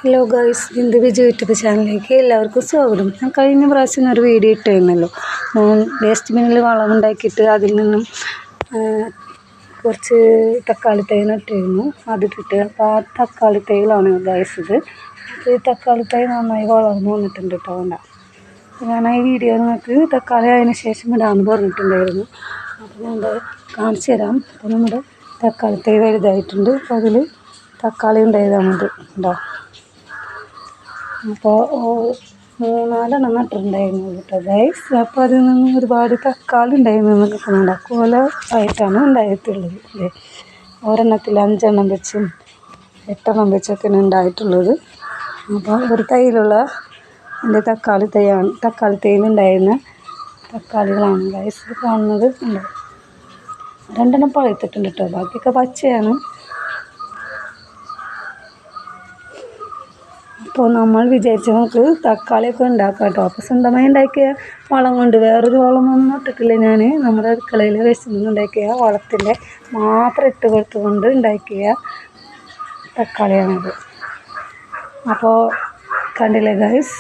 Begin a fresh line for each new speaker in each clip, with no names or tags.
Hello guys, Bindu Biju YouTube ചാനലിലേക്ക് എല്ലാവർക്കും സ്വാഗതം. ഞാൻ കഴിഞ്ഞ പ്രാവശ്യം ഒരു വീഡിയോ ഇട്ടായിരുന്നല്ലോ. വേസ്റ്റ് ബിന്നിൽ വളം ഉണ്ടാക്കിയിട്ട് അതിൽ നിന്നും കുറച്ച് തക്കാളി തൈ നട്ടിരുന്നു. അതിട്ടിട്ട് അപ്പോൾ ആ തക്കാളി തൈകളാണ് ഗൈസ് ഇത്. ഈ തക്കാളി തൈ നന്നായി വളർന്നു വന്നിട്ടുണ്ട് കേട്ടോ. ഞാൻ ഈ വീഡിയോ നിങ്ങൾക്ക് തക്കാളി അതിന് ശേഷം ഇടാമെന്ന് പറഞ്ഞിട്ടുണ്ടായിരുന്നു. അപ്പോൾ ഞാൻ കാണിച്ചു തരാം. അപ്പോൾ നമ്മുടെ തക്കാളി തൈ വലുതായിട്ടുണ്ട്. അപ്പോൾ അതിൽ തക്കാളി ഉണ്ടായതാണിത് ഉണ്ടോ. അപ്പോൾ 3-4 നട്ടിട്ടുണ്ടായിരുന്നു കേട്ടോ ഗൈസ്. അപ്പോൾ അതിൽ നിന്ന് ഒരുപാട് തക്കാളി ഉണ്ടായിരുന്നു നിൽക്കുന്നുണ്ട്. കോല ആയിട്ടാണ് ഉണ്ടായിട്ടുള്ളത്. ഒരെണ്ണത്തിൽ 5 വെച്ചും 8 വെച്ചൊക്കെയാണ് ഉണ്ടായിട്ടുള്ളത്. അപ്പോൾ ഒരു തൈയിലുള്ള എൻ്റെ തക്കാളി തൈയിലുണ്ടായിരുന്ന തക്കാളികളാണ് ഗൈസ് കാണുന്നത്. ഉണ്ട് 2 പഴുത്തിട്ടുണ്ട് കേട്ടോ. ബാക്കിയൊക്കെ പച്ചയാണ്. അപ്പോൾ നമ്മൾ വിചാരിച്ചു നമുക്ക് തക്കാളിയൊക്കെ ഉണ്ടാക്കാം കേട്ടോ. അപ്പോൾ സ്വന്തമായി ഉണ്ടാക്കിയ വളം കൊണ്ട്, വേറൊരു വളമൊന്നും ഇട്ടിട്ടില്ല ഞാൻ. നമ്മുടെ അടുക്കളയിൽ വേസ്റ്റ് ഉണ്ടാക്കിയ വളത്തിൻ്റെ മാത്രം ഇട്ട് കൊടുത്തുകൊണ്ട് ഉണ്ടാക്കിയ തക്കാളിയാണിത്. അപ്പോൾ കണ്ടില്ലേ ഗൈസ്,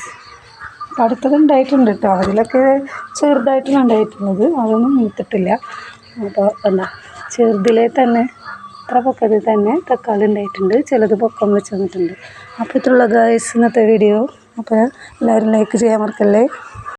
അടുത്തത് ഉണ്ടായിട്ടുണ്ട് കേട്ടോ. അതിലൊക്കെ ചെറുതായിട്ടാണ് ഉണ്ടായിട്ടുള്ളത്, അതൊന്നും മൂത്തിട്ടില്ല. അപ്പോൾ എന്താ ചെറുതിലെ തന്നെ അത്ര പൊക്കത്തിൽ തന്നെ തക്കാളി ഉണ്ടായിട്ടുണ്ട്. ചിലത് പൊക്കം വെച്ച് വന്നിട്ടുണ്ട്. അപ്പോൾ ഇത്രയുള്ള ഗൈസ് ഇന്നത്തെ വീഡിയോ. അപ്പോൾ എല്ലാവരും ലൈക്ക് ചെയ്യാൻ മറക്കല്ലേ.